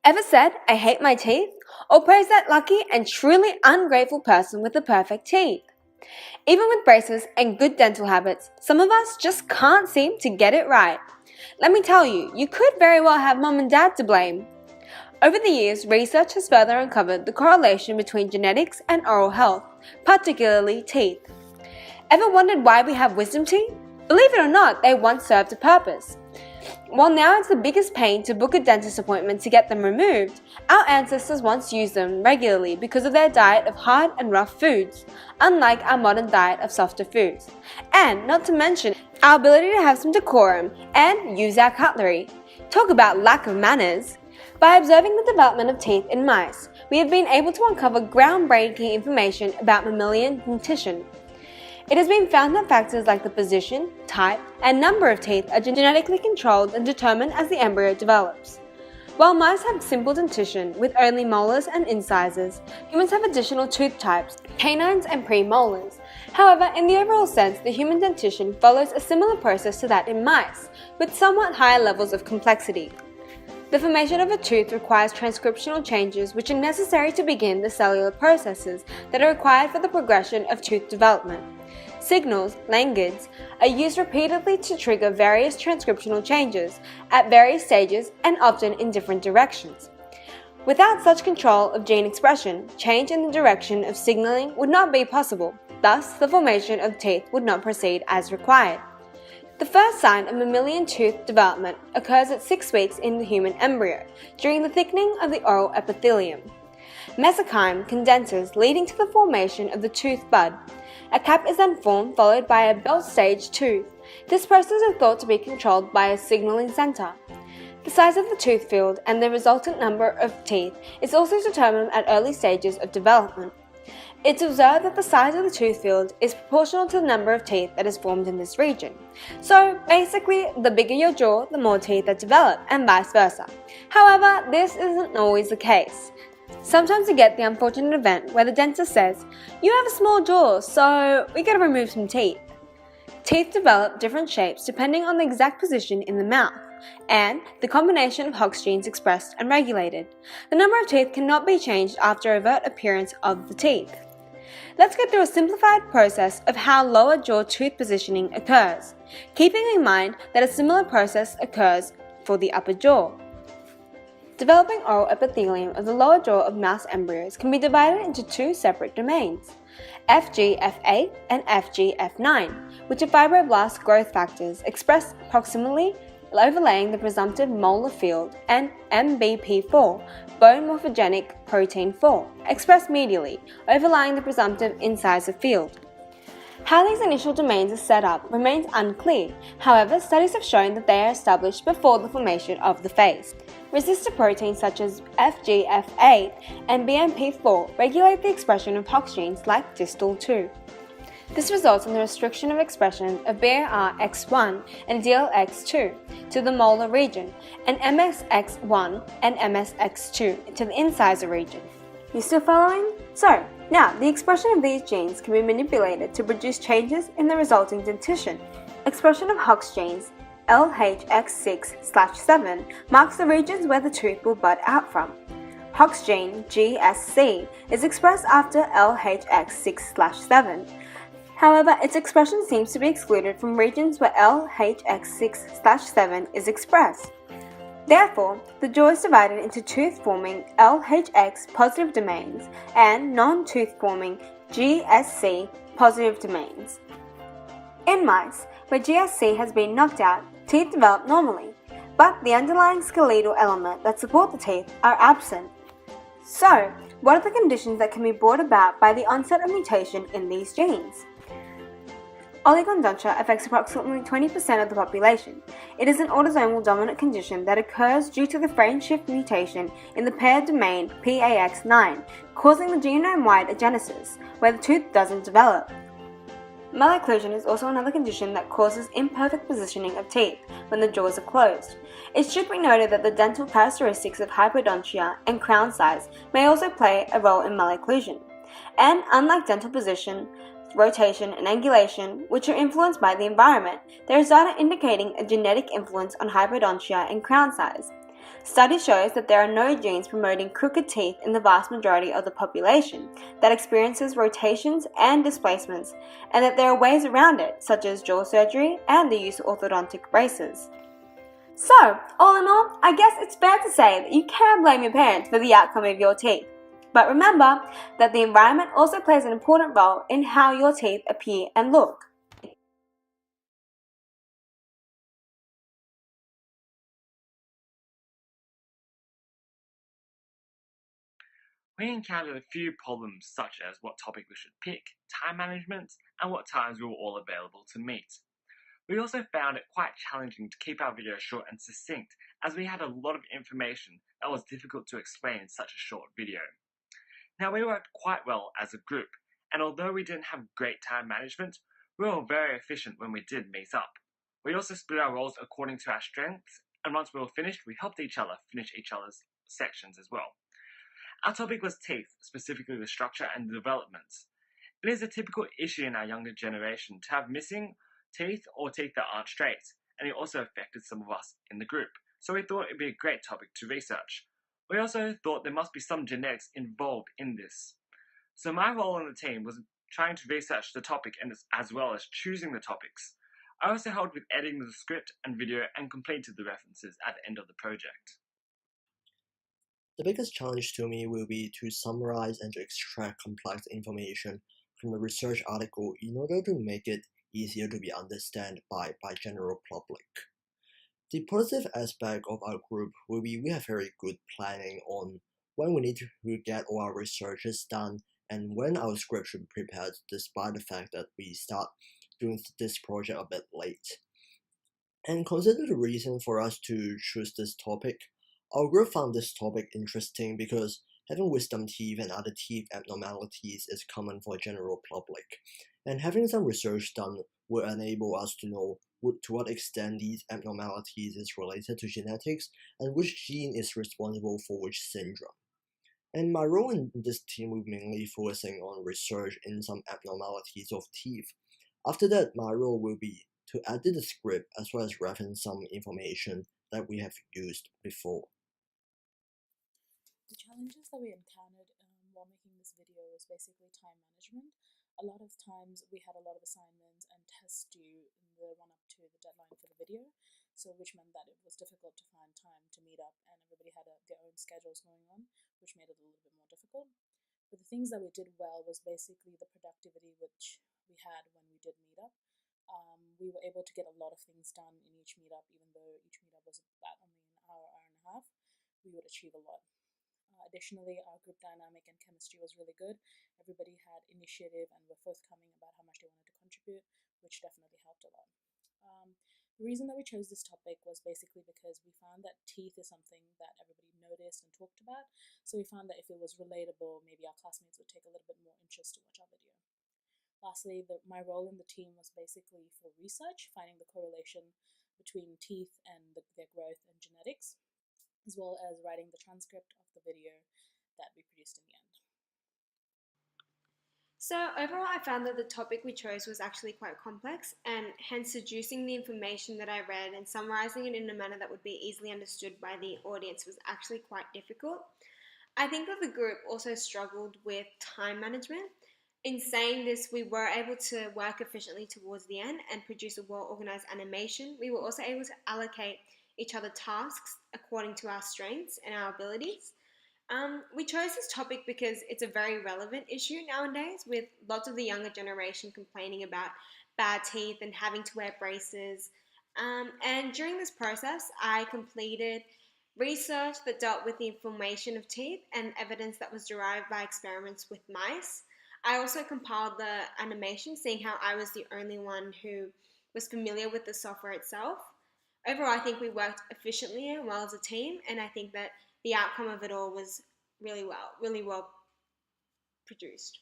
Ever said, "I hate my teeth"? Or praise that lucky and truly ungrateful person with the perfect teeth? Even with braces and good dental habits, some of us just can't seem to get it right. Let me tell you, you could very well have mom and dad to blame. Over the years, research has further uncovered the correlation between genetics and oral health, particularly teeth. Ever wondered why we have wisdom teeth? Believe it or not, they once served a purpose. While now it's the biggest pain to book a dentist appointment to get them removed, our ancestors once used them regularly because of their diet of hard and rough foods, unlike our modern diet of softer foods. And not to mention our ability to have some decorum and use our cutlery. Talk about lack of manners! By observing the development of teeth in mice, we have been able to uncover groundbreaking information about mammalian dentition. It has been found that factors like the position, type, and number of teeth are genetically controlled and determined as the embryo develops. While mice have simple dentition with only molars and incisors, humans have additional tooth types, canines and premolars. However, in the overall sense, the human dentition follows a similar process to that in mice, with somewhat higher levels of complexity. The formation of a tooth requires transcriptional changes which are necessary to begin the cellular processes that are required for the progression of tooth development. Signals, languages, are used repeatedly to trigger various transcriptional changes at various stages and often in different directions. Without such control of gene expression, change in the direction of signaling would not be possible, thus the formation of teeth would not proceed as required. The first sign of mammalian tooth development occurs at 6 weeks in the human embryo, during the thickening of the oral epithelium. Mesenchyme condenses, leading to the formation of the tooth bud. A cap is then formed, followed by a belt-stage tooth. This process is thought to be controlled by a signaling center. The size of the tooth field and the resultant number of teeth is also determined at early stages of development. It's observed that the size of the tooth field is proportional to the number of teeth that is formed in this region. So basically, the bigger your jaw, the more teeth that develop, and vice versa. However, this isn't always the case. Sometimes you get the unfortunate event where the dentist says, "You have a small jaw, so we gotta remove some teeth." Teeth develop different shapes depending on the exact position in the mouth, and the combination of Hox genes expressed and regulated. The number of teeth cannot be changed after overt appearance of the teeth. Let's go through a simplified process of how lower jaw tooth positioning occurs, keeping in mind that a similar process occurs for the upper jaw. Developing oral epithelium of the lower jaw of mouse embryos can be divided into 2 separate domains, FGF8 and FGF9, which are fibroblast growth factors expressed proximally overlaying the presumptive molar field, and MBP4, bone morphogenic protein 4, expressed medially, overlying the presumptive incisor field. How these initial domains are set up remains unclear. However, studies have shown that they are established before the formation of the face. Resistor proteins such as FGF8 and BMP4 regulate the expression of Hox genes like distal2. This results in the restriction of expression of BRX1 and DLX2 to the molar region, and MSX1 and MSX2 to the incisor region. You still following? So, now the expression of these genes can be manipulated to produce changes in the resulting dentition. Expression of Hox genes LHX6/7 marks the regions where the tooth will bud out from. Hox gene GSC is expressed after LHX6/7. However, its expression seems to be excluded from regions where LHX6/7 is expressed. Therefore, the jaw is divided into tooth-forming LHX positive domains and non-tooth-forming GSC positive domains. In mice, where GSC has been knocked out, teeth develop normally, but the underlying skeletal element that support the teeth are absent. So, what are the conditions that can be brought about by the onset of mutation in these genes? Oligodontia affects approximately 20% of the population. It is an autosomal dominant condition that occurs due to the frame shift mutation in the paired domain PAX9, causing the genome-wide agenesis, where the tooth doesn't develop. Malocclusion is also another condition that causes imperfect positioning of teeth when the jaws are closed. It should be noted that the dental characteristics of hypodontia and crown size may also play a role in malocclusion. And unlike dental position, rotation, and angulation, which are influenced by the environment, there is data indicating a genetic influence on hypodontia and crown size. Study shows that there are no genes promoting crooked teeth in the vast majority of the population that experiences rotations and displacements, and that there are ways around it, such as jaw surgery and the use of orthodontic braces. So, all in all, I guess it's fair to say that you can blame your parents for the outcome of your teeth. But remember that the environment also plays an important role in how your teeth appear and look. We encountered a few problems such as what topic we should pick, time management, and what times we were all available to meet. We also found it quite challenging to keep our video short and succinct as we had a lot of information that was difficult to explain in such a short video. Now we worked quite well as a group, and although we didn't have great time management, we were very efficient when we did meet up. We also split our roles according to our strengths, and once we were finished, we helped each other finish each other's sections as well. Our topic was teeth, specifically the structure and the development. It is a typical issue in our younger generation to have missing teeth or teeth that aren't straight, and it also affected some of us in the group, so we thought it'd be a great topic to research. We also thought there must be some genetics involved in this. So my role on the team was trying to research the topic and as well as choosing the topics. I also helped with editing the script and video and completed the references at the end of the project. The biggest challenge to me will be to summarize and to extract complex information from the research article in order to make it easier to be understood by general public. The positive aspect of our group will be we have very good planning on when we need to get all our researches done and when our script should be prepared, despite the fact that we start doing this project a bit late. And consider the reason for us to choose this topic. Our group found this topic interesting because having wisdom teeth and other teeth abnormalities is common for general public, and having some research done will enable us to know to what extent these abnormalities is related to genetics and which gene is responsible for which syndrome. And my role in this team will mainly focusing on research in some abnormalities of teeth. After that, my role will be to edit the script as well as reference some information that we have used before. The challenges that we encountered while making this video was basically time management. A lot of times we had a lot of assignments and tests due in the run up to the deadline for the video, so which meant that it was difficult to find time to meet up, and everybody had their own schedules going on, which made it a little bit more difficult. But the things that we did well was basically the productivity which we had when we did meet up. We were able to get a lot of things done in each meetup, even though each meetup was about only an hour, hour and a half. We would achieve a lot. Additionally, our group dynamic and chemistry was really good. Everybody had initiative and were forthcoming about how much they wanted to contribute, which definitely helped a lot. The reason that we chose this topic was basically because we found that teeth is something that everybody noticed and talked about. So we found that if it was relatable, maybe our classmates would take a little bit more interest to watch our video. Lastly, my role in the team was basically for research, finding the correlation between teeth and their growth and genetics, as well as writing the transcript of the video that we produced in the end. So overall, I found that the topic we chose was actually quite complex, and hence deducing the information that I read and summarizing it in a manner that would be easily understood by the audience was actually quite difficult. I think that the group also struggled with time management. In saying this, we were able to work efficiently towards the end and produce a well-organized animation. We were also able to allocate each other tasks according to our strengths and our abilities. We chose this topic because it's a very relevant issue nowadays, with lots of the younger generation complaining about bad teeth and having to wear braces. And during this process, I completed research that dealt with the inflammation of teeth and evidence that was derived by experiments with mice. I also compiled the animation, seeing how I was the only one who was familiar with the software itself. Overall, I think we worked efficiently and well as a team, and I think that the outcome of it all was really well produced.